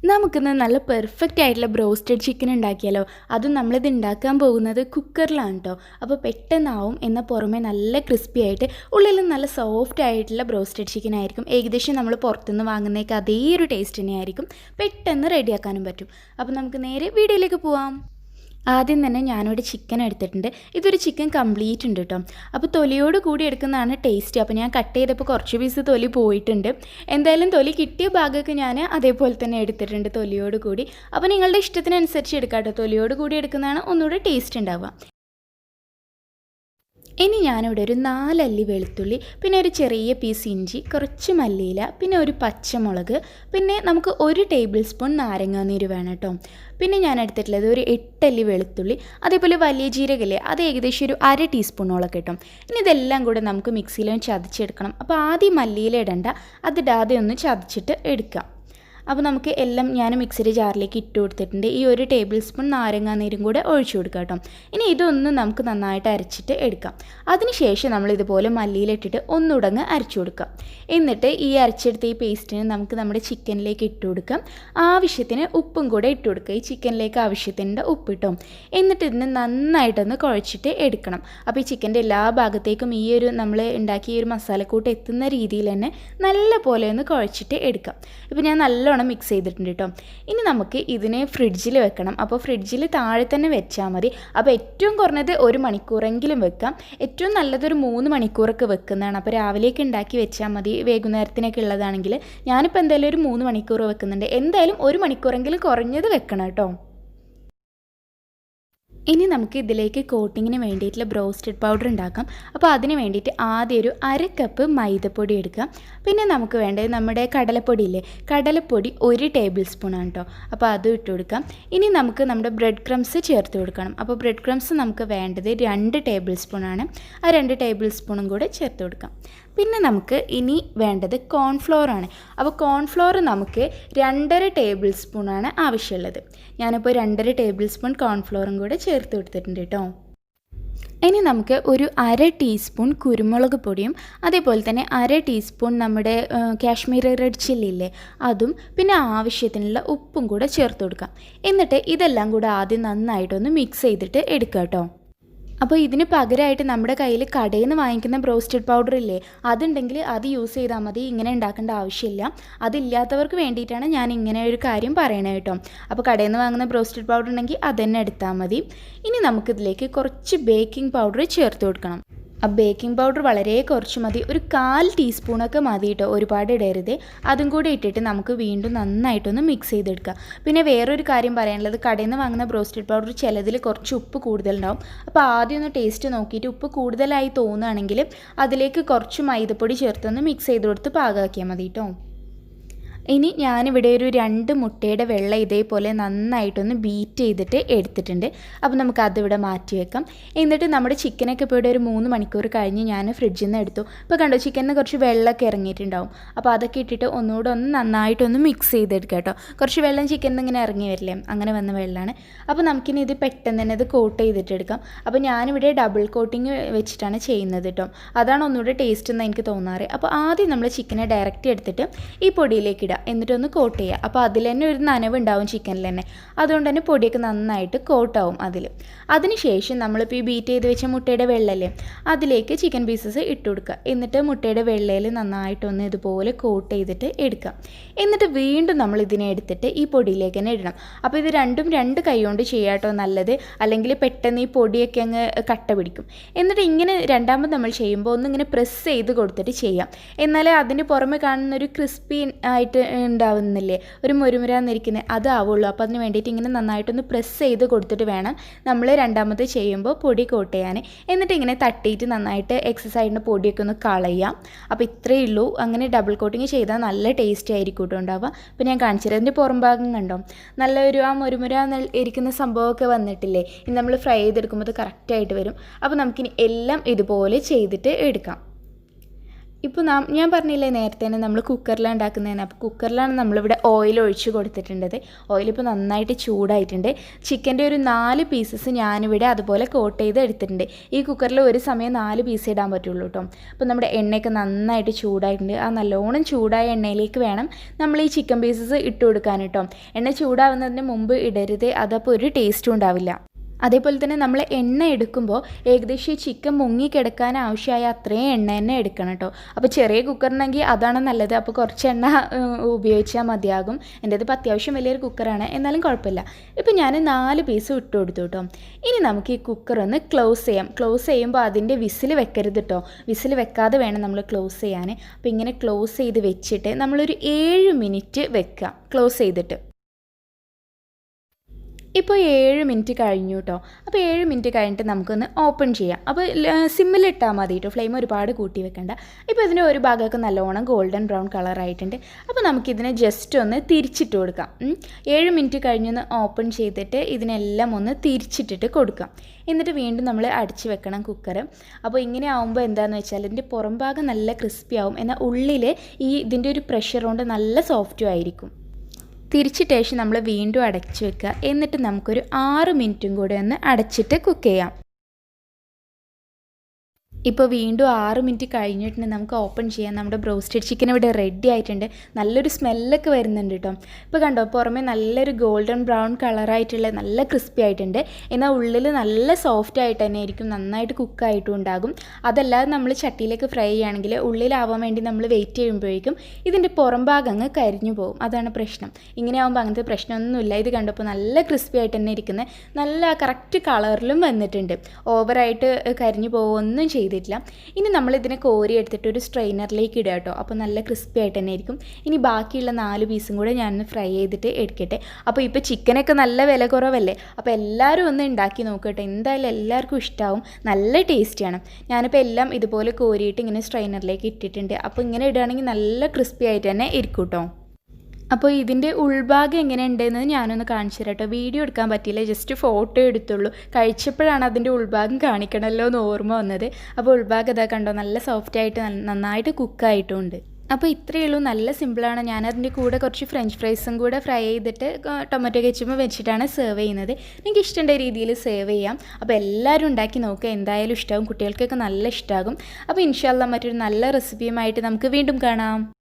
നമുക്കിന്ന് നല്ല പെർഫെക്റ്റ് ആയിട്ടുള്ള ബ്രോസ്റ്റഡ് ചിക്കൻ ഉണ്ടാക്കിയാലോ. അതും നമ്മളിത് ഉണ്ടാക്കാൻ പോകുന്നത് കുക്കറിലാണ് കേട്ടോ. അപ്പോൾ പെട്ടെന്നാവും, എന്നാൽ പുറമെ നല്ല ക്രിസ്പി ആയിട്ട് ഉള്ളിൽ നല്ല സോഫ്റ്റ് ആയിട്ടുള്ള ബ്രോസ്റ്റഡ് ചിക്കൻ ആയിരിക്കും. ഏകദേശം നമ്മൾ പുറത്തുനിന്ന് വാങ്ങുന്നതൊക്കെ അതേ ഒരു ടേസ്റ്റ് തന്നെയായിരിക്കും. പെട്ടെന്ന് റെഡിയാക്കാനും പറ്റും. അപ്പോൾ നമുക്ക് നേരെ വീഡിയോയിലേക്ക് പോവാം. ആദ്യം തന്നെ ഞാനിവിടെ ചിക്കൻ എടുത്തിട്ടുണ്ട്. ഇതൊരു ചിക്കൻ കംപ്ലീറ്റ് ഉണ്ട് കേട്ടോ. അപ്പോൾ തൊലിയോട് കൂടി എടുക്കുന്നതാണ് ടേസ്റ്റ്. അപ്പോൾ ഞാൻ കട്ട് ചെയ്തപ്പോൾ കുറച്ച് പീസ് തൊലി പോയിട്ടുണ്ട്. എന്തായാലും തൊലി കിട്ടിയ ഭാഗമൊക്കെ ഞാൻ അതേപോലെ തന്നെ എടുത്തിട്ടുണ്ട് തൊലിയോട് കൂടി. അപ്പോൾ നിങ്ങളുടെ ഇഷ്ടത്തിനനുസരിച്ച് എടുക്കാം കേട്ടോ. തൊലിയോട് കൂടി എടുക്കുന്നതാണ് ഒന്നുകൂടെ ടേസ്റ്റ് ഉണ്ടാവുക. ഇനി ഞാനിവിടെ ഒരു 4 അല്ലി വെളുത്തുള്ളി, പിന്നെ ഒരു ചെറിയ പീസ് ഇഞ്ചി, കുറച്ച് മല്ലിയില, പിന്നെ ഒരു പച്ചമുളക്, പിന്നെ നമുക്ക് 1 ടേബിൾ സ്പൂൺ നാരങ്ങാനീര് വേണം കേട്ടോ. പിന്നെ ഞാൻ എടുത്തിട്ടുള്ളത് ഒരു 8 അല്ലി വെളുത്തുള്ളി, അതേപോലെ വലിയ ജീരകല്ലേ, അത് ഏകദേശം ഒരു 1/2 ടീസ്പൂണോളം കിട്ടും. ഇനി ഇതെല്ലാം കൂടെ നമുക്ക് മിക്സിയിലൊന്ന് ചതച്ചെടുക്കണം. അപ്പോൾ ആദ്യം മല്ലിയില ഇടണ്ട, അതിടാതെ ഒന്ന് ചതച്ചിട്ട് എടുക്കാം. അപ്പോൾ നമുക്ക് എല്ലാം ഞാൻ മിക്സിയുടെ ജാറിലേക്ക് ഇട്ട് കൊടുത്തിട്ടുണ്ട്. ഈ 1 ടേബിൾ സ്പൂൺ നാരങ്ങാനീരും കൂടെ ഒഴിച്ചു കൊടുക്കാം കേട്ടോ. ഇനി ഇതൊന്ന് നമുക്ക് നന്നായിട്ട് അരച്ചിട്ട് എടുക്കാം. അതിനുശേഷം നമ്മൾ ഇതുപോലെ മല്ലിയിലിട്ടിട്ട് ഒന്നുടങ്ങ് അരച്ചു കൊടുക്കാം. എന്നിട്ട് ഈ അരച്ചെടുത്ത ഈ പേസ്റ്റിന് നമുക്ക് നമ്മുടെ ചിക്കനിലേക്ക് ഇട്ട് കൊടുക്കാം. ആവശ്യത്തിന് ഉപ്പും കൂടെ ഇട്ട് കൊടുക്കുക. ഈ ചിക്കനിലേക്ക് ആവശ്യത്തിൻ്റെ ഉപ്പ് ഇട്ടോ. എന്നിട്ട് ഇതിന് നന്നായിട്ടൊന്ന് കുഴച്ചിട്ട് എടുക്കണം. അപ്പോൾ ഈ ചിക്കൻ്റെ എല്ലാ ഭാഗത്തേക്കും ഈ ഒരു നമ്മൾ ഉണ്ടാക്കിയ ഒരു മസാലക്കൂട്ട് എത്തുന്ന രീതിയിൽ തന്നെ നല്ല പോലെ ഒന്ന് കുഴച്ചിട്ട് എടുക്കാം. ഇപ്പോൾ ഞാൻ നല്ലോണം മിക്സ് ചെയ്തിട്ടുണ്ട് കേട്ടോ. ഇനി നമുക്ക് ഇതിനെ ഫ്രിഡ്ജിൽ വെക്കണം. അപ്പോൾ ഫ്രിഡ്ജിൽ താഴെ തന്നെ വെച്ചാൽ മതി. അപ്പോൾ ഏറ്റവും കുറഞ്ഞത് 1 മണിക്കൂറെങ്കിലും വെക്കാം. ഏറ്റവും നല്ലതൊരു 3 മണിക്കൂറൊക്കെ വെക്കുന്നതാണ്. അപ്പോൾ രാവിലേക്ക് ഉണ്ടാക്കി വെച്ചാൽ മതി. വൈകുന്നേരത്തിനൊക്കെ ഉള്ളതാണെങ്കിൽ ഞാനിപ്പോൾ എന്തായാലും ഒരു 3 മണിക്കൂർ വെക്കുന്നുണ്ട്. എന്തായാലും 1 മണിക്കൂറെങ്കിലും കുറഞ്ഞത് വെക്കണം കേട്ടോ. ഇനി നമുക്ക് ഇതിലേക്ക് കോട്ടിങ്ങിന് വേണ്ടിയിട്ടുള്ള ബ്രോസ്റ്റഡ് പൗഡർ ഉണ്ടാക്കാം. അപ്പോൾ അതിന് വേണ്ടിയിട്ട് ആദ്യം ഒരു 1/2 കപ്പ് മൈദപ്പൊടി എടുക്കാം. പിന്നെ നമുക്ക് വേണ്ടത് നമ്മുടെ കടലപ്പൊടിയില്ലേ, കടലപ്പൊടി 1 ടേബിൾ സ്പൂണാണ് കേട്ടോ. അപ്പോൾ അതും ഇട്ട് കൊടുക്കാം. ഇനി നമുക്ക് നമ്മുടെ ബ്രെഡ് ക്രംസ് ചേർത്ത് കൊടുക്കണം. അപ്പോൾ ബ്രെഡ് ക്രംസ് നമുക്ക് വേണ്ടത് 2 ടേബിൾ സ്പൂണാണ്. ആ 2 ടേബിൾ സ്പൂണും കൂടെ ചേർത്ത് കൊടുക്കാം. പിന്നെ നമുക്ക് ഇനി വേണ്ടത് കോൺഫ്ലോർ ആണ്. അപ്പോൾ കോൺഫ്ലോർ നമുക്ക് 2.5 ടേബിൾ സ്പൂണാണ് ആവശ്യമുള്ളത്. ഞാനിപ്പോൾ 2.5 ടേബിൾ സ്പൂൺ കോൺഫ്ലോറും കൂടെ ചേർത്ത് കൊടുത്തിട്ടുണ്ട് കേട്ടോ. ഇനി നമുക്ക് ഒരു 1/2 ടീസ്പൂൺ കുരുമുളക് പൊടിയും, അതേപോലെ തന്നെ 1/2 ടീസ്പൂൺ നമ്മുടെ കാശ്മീരി റെഡ് ചില്ലി ഇല്ലേ, അതും, പിന്നെ ആവശ്യത്തിനുള്ള ഉപ്പും കൂടെ ചേർത്ത് കൊടുക്കാം. എന്നിട്ട് ഇതെല്ലാം കൂടെ ആദ്യം നന്നായിട്ടൊന്ന് മിക്സ് ചെയ്തിട്ട് എടുക്കാം കേട്ടോ. അപ്പോൾ ഇതിന് പകരമായിട്ട് നമ്മുടെ കയ്യിൽ കടയിൽ നിന്ന് വാങ്ങിക്കുന്ന ബ്രോസ്റ്റഡ് പൗഡർ ഇല്ലേ, അതുണ്ടെങ്കിൽ അത് യൂസ് ചെയ്താൽ മതി. ഇങ്ങനെ ഉണ്ടാക്കേണ്ട ആവശ്യമില്ല. അതില്ലാത്തവർക്ക് വേണ്ടിയിട്ടാണ് ഞാൻ ഇങ്ങനെ ഒരു കാര്യം പറയണത് കേട്ടോ. അപ്പോൾ കടയിൽ നിന്ന് വാങ്ങുന്ന ബ്രോസ്റ്റഡ് പൗഡർ ഉണ്ടെങ്കിൽ അത് തന്നെ എടുത്താൽ മതി. ഇനി നമുക്കിതിലേക്ക് കുറച്ച് ബേക്കിംഗ് പൗഡർ ചേർത്ത് കൊടുക്കണം. ആ ബേക്കിംഗ് പൗഡർ വളരെ കുറച്ച് മതി. ഒരു 1/4 ടീസ്പൂണൊക്കെ മതി കേട്ടോ. ഒരുപാട് ഇടരുത്. അതും കൂടി ഇട്ടിട്ട് നമുക്ക് വീണ്ടും നന്നായിട്ടൊന്ന് മിക്സ് ചെയ്തെടുക്കുക. പിന്നെ വേറൊരു കാര്യം പറയാനുള്ളത്, കടയിൽ നിന്ന് വാങ്ങുന്ന ബ്രോസ്റ്റഡ് പൗഡർ ചിലതിൽ കുറച്ച് ഉപ്പ് കൂടുതലുണ്ടാവും. അപ്പോൾ ആദ്യം ഒന്ന് ടേസ്റ്റ് നോക്കിയിട്ട് ഉപ്പ് കൂടുതലായി തോന്നുകയാണെങ്കിൽ അതിലേക്ക് കുറച്ച് മൈദപ്പൊടി ചേർത്തൊന്ന് മിക്സ് ചെയ്ത് കൊടുത്ത് പാകമാക്കിയാൽ മതി കേട്ടോ. ഇനി ഞാനിവിടെ ഒരു 2 മുട്ടയുടെ വെള്ള ഇതേപോലെ നന്നായിട്ടൊന്ന് ബീറ്റ് ചെയ്തിട്ട് എടുത്തിട്ടുണ്ട്. അപ്പോൾ നമുക്ക് അതിവിടെ മാറ്റി വെക്കാം. എന്നിട്ട് നമ്മുടെ ചിക്കനൊക്കെ ഇപ്പോൾ ഇവിടെ ഒരു 3 മണിക്കൂർ കഴിഞ്ഞ് ഞാൻ ഫ്രിഡ്ജിൽ നിന്ന് എടുത്തു. ഇപ്പോൾ കണ്ടോ, ചിക്കനിൽ കുറച്ച് വെള്ളമൊക്കെ ഇറങ്ങിയിട്ടുണ്ടാവും. അപ്പോൾ അതൊക്കെ ഇട്ടിട്ട് ഒന്നുകൂടെ ഒന്ന് നന്നായിട്ടൊന്ന് മിക്സ് ചെയ്തെടുക്കുക കേട്ടോ. കുറച്ച് വെള്ളം ചിക്കനിൽ ഇങ്ങനെ ഇറങ്ങി വരില്ലേ, അങ്ങനെ വന്ന വെള്ളമാണ്. അപ്പോൾ നമുക്കിനി ഇത് പെട്ടെന്ന് തന്നെ ഇത് കോട്ട് ചെയ്തിട്ട് എടുക്കാം. അപ്പോൾ ഞാനിവിടെ ഡബിൾ കോട്ടിങ് വെച്ചിട്ടാണ് ചെയ്യുന്നത് കേട്ടോ. അതാണ് ഒന്നുകൂടെ ടേസ്റ്റ് എന്ന് എനിക്ക് തോന്നാറ്. അപ്പോൾ ആദ്യം നമ്മൾ ചിക്കനെ ഡയറക്റ്റ് എടുത്തിട്ട് ഈ പൊടിയിലേക്ക് ഇടുക. എന്നിട്ടൊന്ന് കോട്ട് ചെയ്യുക. അപ്പോൾ അതിൽ തന്നെ ഒരു നനവ് ഉണ്ടാവും ചിക്കനിൽ തന്നെ. അതുകൊണ്ട് തന്നെ പൊടിയൊക്കെ നന്നായിട്ട് കോട്ടാവും അതിൽ. അതിനുശേഷം നമ്മളിപ്പോൾ ഈ ബീറ്റ് ചെയ്ത് വെച്ച മുട്ടയുടെ വെള്ളല്ലേ, അതിലേക്ക് ചിക്കൻ പീസസ് ഇട്ട് കൊടുക്കുക. എന്നിട്ട് മുട്ടയുടെ വെള്ളയിൽ നന്നായിട്ടൊന്ന് ഇതുപോലെ കോട്ട് ചെയ്തിട്ട് എടുക്കുക. എന്നിട്ട് വീണ്ടും നമ്മൾ ഇതിനെ എടുത്തിട്ട് ഈ പൊടിയിലേക്ക് തന്നെ ഇടണം. അപ്പോൾ ഇത് രണ്ടും 2 കൈ കൊണ്ട് ചെയ്യാട്ടോ നല്ലത്. അല്ലെങ്കിൽ പെട്ടെന്ന് ഈ പൊടിയൊക്കെ അങ്ങ് കട്ട പിടിക്കും. എന്നിട്ട് ഇങ്ങനെ രണ്ടാമത് നമ്മൾ ചെയ്യുമ്പോൾ ഒന്നിങ്ങനെ പ്രസ് ചെയ്ത് കൊടുത്തിട്ട് ചെയ്യാം. എന്നാലേ അതിന് പുറമെ കാണുന്ന ഒരു ക്രിസ്പി ആയിട്ട് ഉണ്ടാവുന്നില്ലേ, ഒരു മുരുമുരാന്നിരിക്കുന്നത് അതാവുള്ളൂ. അപ്പോൾ അതിന് വേണ്ടിയിട്ട് ഇങ്ങനെ നന്നായിട്ടൊന്ന് പ്രസ് ചെയ്ത് കൊടുത്തിട്ട് വേണം നമ്മൾ രണ്ടാമത് ചെയ്യുമ്പോൾ പൊടി കോട്ട് ചെയ്യാൻ. എന്നിട്ട് ഇങ്ങനെ തട്ടിയിട്ട് നന്നായിട്ട് എക്സസൈഡിൻ്റെ പൊടിയൊക്കെ ഒന്ന് കളയാം. അപ്പോൾ ഇത്രയേ ഉള്ളൂ. അങ്ങനെ ഡബിൾ കോട്ടിങ് ചെയ്താൽ നല്ല ടേസ്റ്റി ആയിരിക്കും കേട്ടോ ഉണ്ടാവുക. അപ്പോൾ ഞാൻ കാണിച്ചത് അതിൻ്റെ പുറം ഭാഗം കണ്ടോ, നല്ലൊരു ആ മുരുമുര ഇരിക്കുന്ന സംഭവമൊക്കെ വന്നിട്ടില്ലേ. ഇനി നമ്മൾ ഫ്രൈ ചെയ്തെടുക്കുമ്പോൾ അത് കറക്റ്റായിട്ട് വരും. അപ്പോൾ നമുക്കിനി എല്ലാം ഇതുപോലെ ചെയ്തിട്ട് എടുക്കാം. ഇപ്പോൾ ഞാൻ പറഞ്ഞില്ലേ നേരത്തെ തന്നെ നമ്മൾ കുക്കറിലാണ് ഉണ്ടാക്കുന്നതെന്ന്. അപ്പോൾ കുക്കറിലാണ് നമ്മളിവിടെ ഓയിൽ ഒഴിച്ച് കൊടുത്തിട്ടുള്ളത്. ഓയിൽ ഇപ്പോൾ നന്നായിട്ട് ചൂടായിട്ടുണ്ട്. ചിക്കൻ്റെ ഒരു 4 പീസസ് ഞാനിവിടെ അതുപോലെ കോട്ട് ചെയ്ത് എടുത്തിട്ടുണ്ട്. ഈ കുക്കറിൽ ഒരു സമയം 4 പീസ് ഇടാൻ പറ്റുള്ളൂ കേട്ടോ. അപ്പോൾ നമ്മുടെ എണ്ണയൊക്കെ നന്നായിട്ട് ചൂടായിട്ടുണ്ട്. ആ നല്ലോണം ചൂടായ എണ്ണയിലേക്ക് വേണം നമ്മൾ ഈ ചിക്കൻ പീസസ് ഇട്ട് കൊടുക്കാൻ കേട്ടോ. എണ്ണ ചൂടാവുന്നതിന് മുമ്പ് ഇടരുത്, അതപ്പോൾ ഒരു ടേസ്റ്റും ഉണ്ടാവില്ല. അതേപോലെ തന്നെ നമ്മൾ എണ്ണ എടുക്കുമ്പോൾ ഏകദേശം ഈ ചിക്കൻ മുങ്ങിക്കിടക്കാൻ ആവശ്യമായ അത്രയും എണ്ണ തന്നെ എടുക്കണം കേട്ടോ. അപ്പോൾ ചെറിയ കുക്കറിനെങ്കിൽ അതാണ് നല്ലത്. അപ്പോൾ കുറച്ച് എണ്ണ ഉപയോഗിച്ചാൽ മതിയാകും. എൻ്റേത് ഇപ്പോൾ അത്യാവശ്യം വലിയൊരു കുക്കറാണ്, എന്നാലും കുഴപ്പമില്ല. ഇപ്പോൾ ഞാൻ 4 പീസ് ഇട്ട് കൊടുത്തു കേട്ടോ. ഇനി നമുക്ക് ഈ കുക്കർ ഒന്ന് ക്ലോസ് ചെയ്യാം. ക്ലോസ് ചെയ്യുമ്പോൾ അതിൻ്റെ വിസിൽ വെക്കരുത് കേട്ടോ. വിസിൽ വെക്കാതെ വേണം നമ്മൾ ക്ലോസ് ചെയ്യാൻ. അപ്പോൾ ഇങ്ങനെ ക്ലോസ് ചെയ്ത് വെച്ചിട്ട് നമ്മളൊരു 7 മിനിറ്റ് വെക്കുക ക്ലോസ് ചെയ്തിട്ട്. ഇപ്പോൾ 7 മിനിറ്റ് കഴിഞ്ഞു കേട്ടോ. അപ്പോൾ 7 മിനിറ്റ് കഴിഞ്ഞിട്ട് നമുക്കൊന്ന് ഓപ്പൺ ചെയ്യാം. അപ്പോൾ സിമ്മിലിട്ടാൽ മതി കേട്ടോ, ഫ്ലെയിം ഒരുപാട് കൂട്ടി വെക്കണ്ട. ഇപ്പോൾ ഇതിൻ്റെ ഒരു ഭാഗമൊക്കെ നല്ലോണം ഗോൾഡൻ ബ്രൗൺ കളറായിട്ടുണ്ട്. അപ്പോൾ നമുക്കിതിനെ ജസ്റ്റ് ഒന്ന് തിരിച്ചിട്ട് കൊടുക്കാം. 7 മിനിറ്റ് കഴിഞ്ഞൊന്ന് ഓപ്പൺ ചെയ്തിട്ട് ഇതിനെല്ലാം ഒന്ന് തിരിച്ചിട്ടിട്ട് കൊടുക്കാം. എന്നിട്ട് വീണ്ടും നമ്മൾ അടച്ച് വെക്കണം കുക്കർ. അപ്പോൾ ഇങ്ങനെ ആകുമ്പോൾ എന്താണെന്ന് വെച്ചാൽ ഇതിൻ്റെ പുറം ഭാഗം നല്ല ക്രിസ്പി ആവും, എന്നാൽ ഉള്ളിൽ ഇതിൻ്റെ ഒരു പ്രഷർ കൊണ്ട് നല്ല സോഫ്റ്റും ആയിരിക്കും. തിരിച്ചിട്ട് ശേഷം നമ്മൾ വീണ്ടും അടച്ച് വെക്കുക. എന്നിട്ട് നമുക്കൊരു 6 മിനിറ്റും കൂടെ ഒന്ന് അടച്ചിട്ട് കുക്ക് ചെയ്യാം. ഇപ്പോൾ വീണ്ടും 6 മിനിറ്റ് കഴിഞ്ഞിട്ടുണ്ട്. നമുക്ക് ഓപ്പൺ ചെയ്യാം. നമ്മുടെ ബ്രോസ്റ്റഡ് ചിക്കൻ ഇവിടെ റെഡി ആയിട്ടുണ്ട്. നല്ലൊരു സ്മെല്ലൊക്കെ വരുന്നുണ്ട് കേട്ടോ. ഇപ്പോൾ കണ്ടോ, പുറമേ നല്ലൊരു ഗോൾഡൻ ബ്രൗൺ കളറായിട്ടുള്ള നല്ല ക്രിസ്പി ആയിട്ടുണ്ട്, എന്നാൽ ഉള്ളിൽ നല്ല സോഫ്റ്റ് ആയിട്ട് തന്നെ ആയിരിക്കും, നന്നായിട്ട് കുക്കായിട്ടും ഉണ്ടാകും. അതല്ലാതെ നമ്മൾ ചട്ടിയിലേക്ക് ഫ്രൈ ചെയ്യുകയാണെങ്കിൽ ഉള്ളിലാവാൻ വേണ്ടി നമ്മൾ വെയിറ്റ് ചെയ്യുമ്പോഴേക്കും ഇതിൻ്റെ പുറം ഭാഗം അങ്ങ് കരിഞ്ഞു പോകും. അതാണ് പ്രശ്നം. ഇങ്ങനെ ആകുമ്പോൾ അങ്ങനത്തെ പ്രശ്നമൊന്നുമില്ല. ഇത് കണ്ടപ്പോൾ നല്ല ക്രിസ്പി ആയിട്ട് തന്നെ ഇരിക്കുന്നത്, നല്ല കറക്റ്റ് കളറിലും വന്നിട്ടുണ്ട്. ഓവറായിട്ട് കരിഞ്ഞു പോകുകയൊന്നും ചെയ്തിട്ടില്ല. ഇനി നമ്മളിതിനെ കോരി എടുത്തിട്ട് ഒരു സ്ട്രെയിനറിലേക്ക് ഇടുക കേട്ടോ. അപ്പോൾ നല്ല ക്രിസ്പി ആയിട്ട് തന്നെ ആയിരിക്കും. ഇനി ബാക്കിയുള്ള 4 പീസും കൂടെ ഞാനൊന്ന് ഫ്രൈ ചെയ്തിട്ട് എടുക്കട്ടെ. അപ്പോൾ ഇപ്പോൾ ചിക്കനൊക്കെ നല്ല വില കുറവല്ലേ, അപ്പോൾ എല്ലാവരും ഒന്ന് ഉണ്ടാക്കി നോക്കട്ടെ. എന്തായാലും എല്ലാവർക്കും ഇഷ്ടമാവും, നല്ല ടേസ്റ്റിയാണ്. ഞാനിപ്പോൾ എല്ലാം ഇതുപോലെ കോരിയിട്ട് ഇങ്ങനെ സ്ട്രെയിനറിലേക്ക് ഇട്ടിട്ടുണ്ട്. അപ്പോൾ ഇങ്ങനെ ഇടുകയാണെങ്കിൽ നല്ല ക്രിസ്പി ആയിട്ട് തന്നെ ഇരിക്കും കേട്ടോ. അപ്പോൾ ഇതിൻ്റെ ഉൾഭാഗം എങ്ങനെയുണ്ടെന്ന് ഞാനൊന്ന് കാണിച്ചു തരാം കേട്ടോ. വീഡിയോ എടുക്കാൻ പറ്റിയില്ല, ജസ്റ്റ് ഫോട്ടോ എടുത്തുള്ളൂ. കഴിച്ചപ്പോഴാണ് അതിൻ്റെ ഉൾഭാഗം കാണിക്കണമല്ലോ എന്ന് ഓർമ്മ വന്നത്. അപ്പോൾ ഉൾഭാഗം ഇതാ കണ്ടോ, നല്ല സോഫ്റ്റായിട്ട് നന്നായിട്ട് കുക്കായിട്ടുമുണ്ട്. അപ്പോൾ ഇത്രയേ ഉള്ളൂ, നല്ല സിമ്പിളാണ്. ഞാനതിൻ്റെ കൂടെ കുറച്ച് ഫ്രഞ്ച് ഫ്രൈസും കൂടെ ഫ്രൈ ചെയ്തിട്ട് ടൊമാറ്റോ കെച്ചപ്പ് വെച്ചിട്ടാണ് സെർവ് ചെയ്യുന്നത്. നിങ്ങൾക്ക് ഇഷ്ടമുള്ള രീതിയിൽ സെർവ് ചെയ്യാം. അപ്പോൾ എല്ലാവരും ഉണ്ടാക്കി നോക്കുക, എന്തായാലും ഇഷ്ടമാകും. കുട്ടികൾക്കൊക്കെ നല്ല ഇഷ്ടമാകും. അപ്പോൾ ഇൻഷാ അല്ലാഹ് മറ്റൊരു നല്ല റെസിപ്പിയുമായിട്ട് നമുക്ക് വീണ്ടും കാണാം.